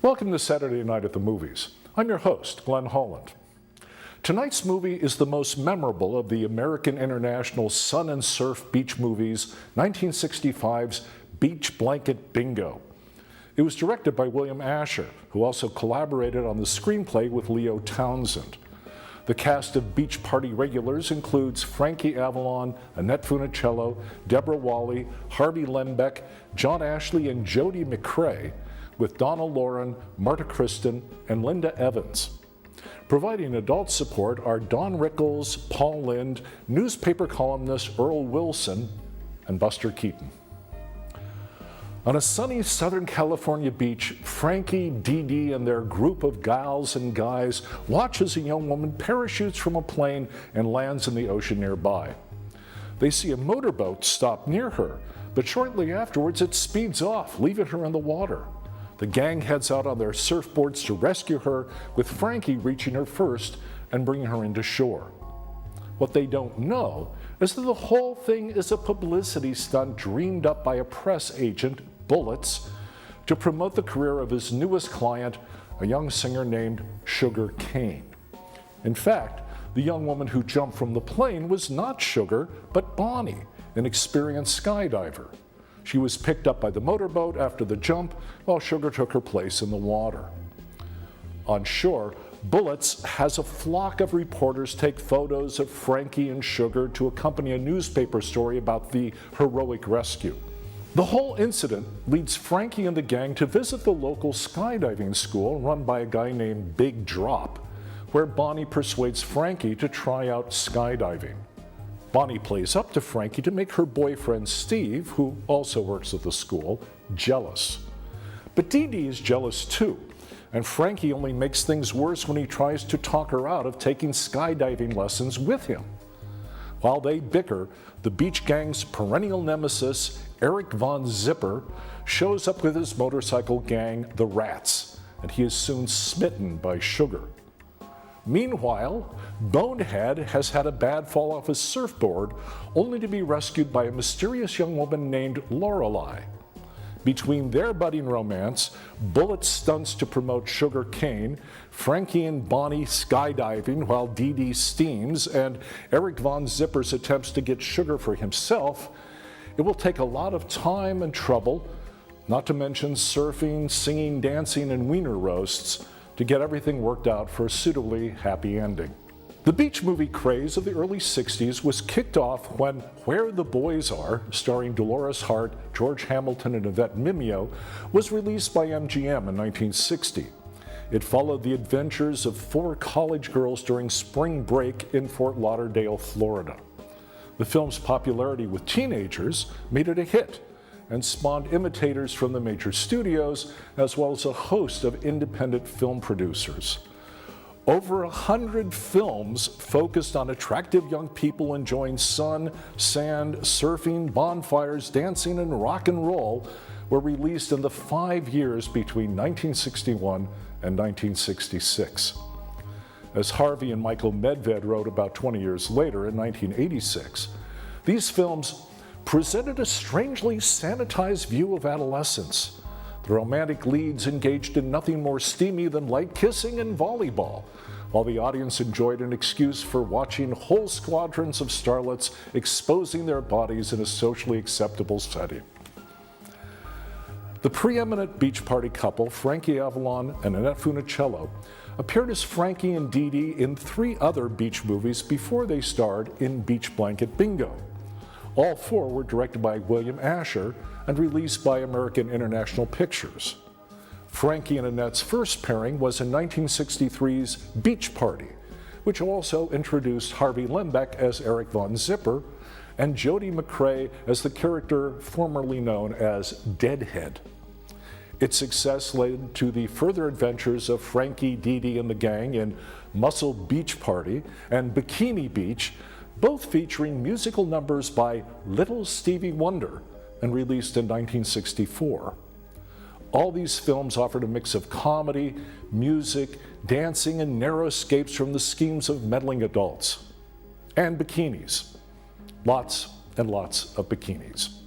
Welcome to Saturday Night at the Movies. I'm your host, Glenn Holland. Tonight's movie is the most memorable of the American International Sun and Surf Beach movies, 1965's Beach Blanket Bingo. It was directed by William Asher, who also collaborated on the screenplay with Leo Townsend. The cast of Beach Party regulars includes Frankie Avalon, Annette Funicello, Deborah Wally, Harvey Lembeck, John Ashley, and Jody McCrea, with Donna Lauren, Marta Kristen, and Lynde Evans. Providing adult support are Don Rickles, Paul Lynde, newspaper columnist Earl Wilson, and Buster Keaton. On a sunny Southern California beach, Frankie, Dee Dee, and their group of gals and guys watch as a young woman parachutes from a plane and lands in the ocean nearby. They see a motorboat stop near her, but shortly afterwards it speeds off, leaving her in the water. The gang heads out on their surfboards to rescue her, with Frankie reaching her first and bringing her into shore. What they don't know is that the whole thing is a publicity stunt dreamed up by a press agent, Bullets, to promote the career of his newest client, a young singer named Sugar Kane. In fact, the young woman who jumped from the plane was not Sugar, but Bonnie, an experienced skydiver. She was picked up by the motorboat after the jump, while Sugar took her place in the water. On shore, Bullets has a flock of reporters take photos of Frankie and Sugar to accompany a newspaper story about the heroic rescue. The whole incident leads Frankie and the gang to visit the local skydiving school run by a guy named Big Drop, where Bonnie persuades Frankie to try out skydiving. Bonnie plays up to Frankie to make her boyfriend Steve, who also works at the school, jealous. But Dee Dee is jealous too, and Frankie only makes things worse when he tries to talk her out of taking skydiving lessons with him. While they bicker, the beach gang's perennial nemesis, Eric Von Zipper, shows up with his motorcycle gang, the Rats, and he is soon smitten by Sugar. Meanwhile, Bonehead has had a bad fall off his surfboard, only to be rescued by a mysterious young woman named Lorelei. Between their budding romance, Bullet stunts to promote Sugar Kane, Frankie and Bonnie skydiving while Dee Dee steams, and Eric Von Zipper's attempts to get Sugar for himself, it will take a lot of time and trouble, not to mention surfing, singing, dancing, and wiener roasts, to get everything worked out for a suitably happy ending. The beach movie craze of the early 60s was kicked off when Where the Boys Are, starring Dolores Hart, George Hamilton, and Yvette Mimeo, was released by MGM in 1960. It followed the adventures of 4 college girls during spring break in Fort Lauderdale, Florida. The film's popularity with teenagers made it a hit, and spawned imitators from the major studios, as well as a host of independent film producers. Over 100 films focused on attractive young people enjoying sun, sand, surfing, bonfires, dancing, and rock and roll were released in the 5 years between 1961 and 1966. As Harvey and Michael Medved wrote about 20 years later in 1986, these films presented a strangely sanitized view of adolescence. The romantic leads engaged in nothing more steamy than light kissing and volleyball, while the audience enjoyed an excuse for watching whole squadrons of starlets exposing their bodies in a socially acceptable setting. The preeminent beach party couple, Frankie Avalon and Annette Funicello, appeared as Frankie and Dee Dee in 3 other beach movies before they starred in Beach Blanket Bingo. All 4 were directed by William Asher and released by American International Pictures. Frankie and Annette's first pairing was in 1963's Beach Party, which also introduced Harvey Lembeck as Eric Von Zipper and Jody McCrea as the character formerly known as Deadhead. Its success led to the further adventures of Frankie, Dee Dee, and the gang in Muscle Beach Party and Bikini Beach, both featuring musical numbers by Little Stevie Wonder and released in 1964. All these films offered a mix of comedy, music, dancing, and narrow escapes from the schemes of meddling adults. And bikinis. Lots and lots of bikinis.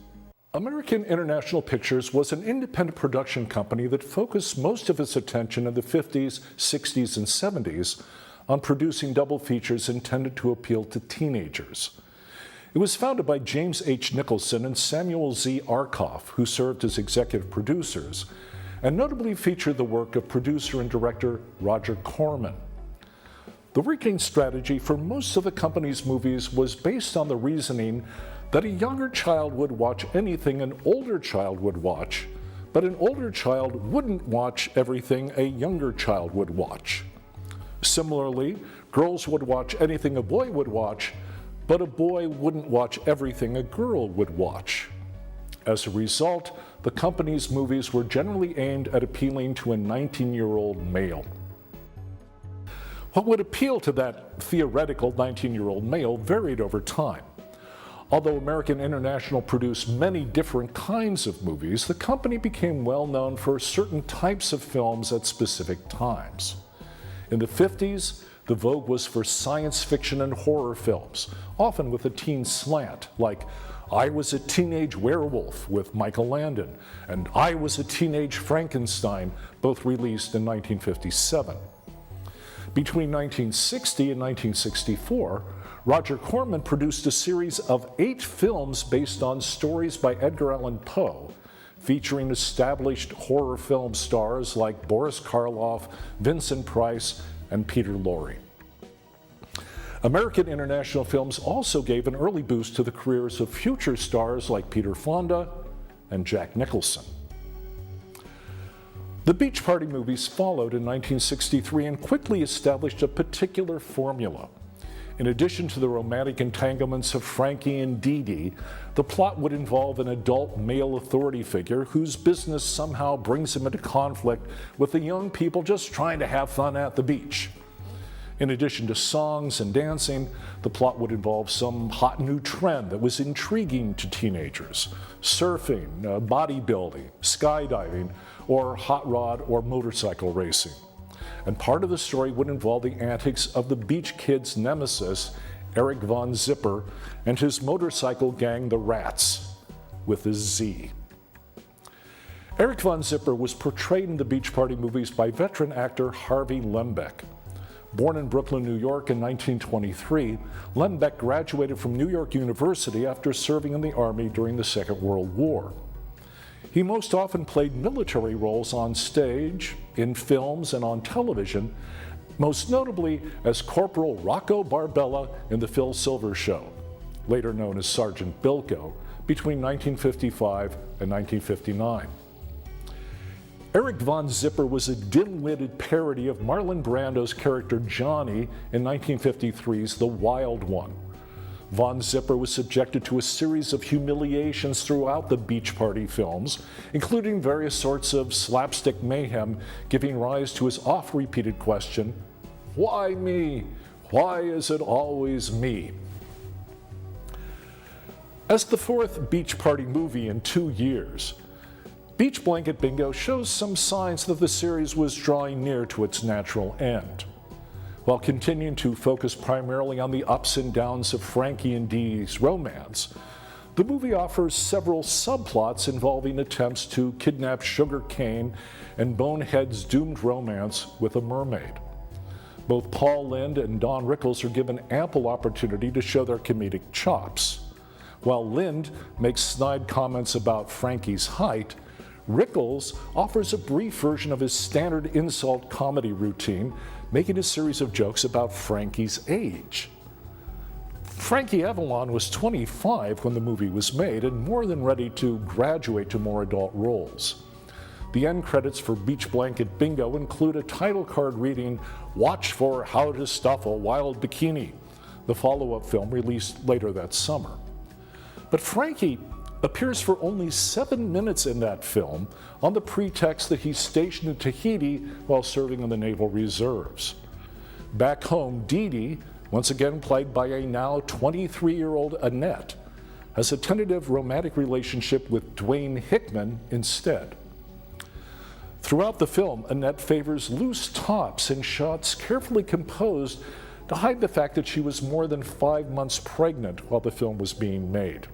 American International Pictures was an independent production company that focused most of its attention in the 50s, 60s, and 70s on producing double features intended to appeal to teenagers. It was founded by James H. Nicholson and Samuel Z. Arkoff, who served as executive producers, and notably featured the work of producer and director Roger Corman. The working strategy for most of the company's movies was based on the reasoning that a younger child would watch anything an older child would watch, but an older child wouldn't watch everything a younger child would watch. Similarly, girls would watch anything a boy would watch, but a boy wouldn't watch everything a girl would watch. As a result, the company's movies were generally aimed at appealing to a 19-year-old male. What would appeal to that theoretical 19-year-old male varied over time. Although American International produced many different kinds of movies, the company became well known for certain types of films at specific times. In the 50s, the vogue was for science fiction and horror films, often with a teen slant, like I Was a Teenage Werewolf with Michael Landon and I Was a Teenage Frankenstein, both released in 1957. Between 1960 and 1964, Roger Corman produced a series of 8 films based on stories by Edgar Allan Poe, featuring established horror film stars like Boris Karloff, Vincent Price, and Peter Lorre. American International Films also gave an early boost to the careers of future stars like Peter Fonda and Jack Nicholson. The Beach Party movies followed in 1963 and quickly established a particular formula. In addition to the romantic entanglements of Frankie and Dee Dee, the plot would involve an adult male authority figure whose business somehow brings him into conflict with the young people just trying to have fun at the beach. In addition to songs and dancing, the plot would involve some hot new trend that was intriguing to teenagers: surfing, bodybuilding, skydiving, or hot rod or motorcycle racing. And part of the story would involve the antics of the beach kid's nemesis, Eric Von Zipper, and his motorcycle gang, the Rats, with a Z. Eric Von Zipper was portrayed in the Beach Party movies by veteran actor Harvey Lembeck. Born in Brooklyn, New York in 1923, Lembeck graduated from New York University after serving in the Army during the Second World War. He most often played military roles on stage, in films, and on television, most notably as Corporal Rocco Barbella in The Phil Silver Show, later known as Sergeant Bilko, between 1955 and 1959. Eric Von Zipper was a dim-witted parody of Marlon Brando's character Johnny in 1953's The Wild One. Von Zipper was subjected to a series of humiliations throughout the Beach Party films, including various sorts of slapstick mayhem, giving rise to his oft-repeated question, "Why me? Why is it always me?" As the 4th Beach Party movie in 2 years, Beach Blanket Bingo shows some signs that the series was drawing near to its natural end. While continuing to focus primarily on the ups and downs of Frankie and Dee Dee's romance, the movie offers several subplots involving attempts to kidnap Sugar Kane and Bonehead's doomed romance with a mermaid. Both Paul Lynde and Don Rickles are given ample opportunity to show their comedic chops. While Lynde makes snide comments about Frankie's height, Rickles offers a brief version of his standard insult comedy routine, making a series of jokes about Frankie's age. Frankie Avalon was 25 when the movie was made and more than ready to graduate to more adult roles. The end credits for Beach Blanket Bingo include a title card reading, "Watch for How to Stuff a Wild Bikini," the follow-up film released later that summer. But Frankie appears for only 7 minutes in that film on the pretext that he's stationed in Tahiti while serving in the Naval Reserves. Back home, Dee Dee, once again played by a now 23-year-old Annette, has a tentative romantic relationship with Dwayne Hickman instead. Throughout the film, Annette favors loose tops and shots carefully composed to hide the fact that she was more than 5 months pregnant while the film was being made.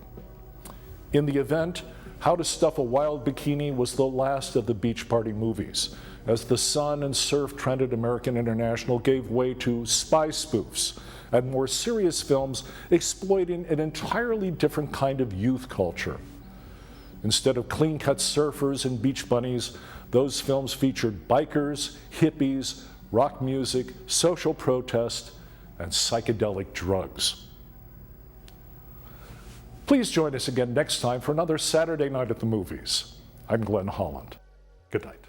In the event, How to Stuff a Wild Bikini was the last of the beach party movies, as the sun and surf trend at American International gave way to spy spoofs and more serious films exploiting an entirely different kind of youth culture. Instead of clean-cut surfers and beach bunnies, those films featured bikers, hippies, rock music, social protest, and psychedelic drugs. Please join us again next time for another Saturday Night at the Movies. I'm Glenn Holland. Good night.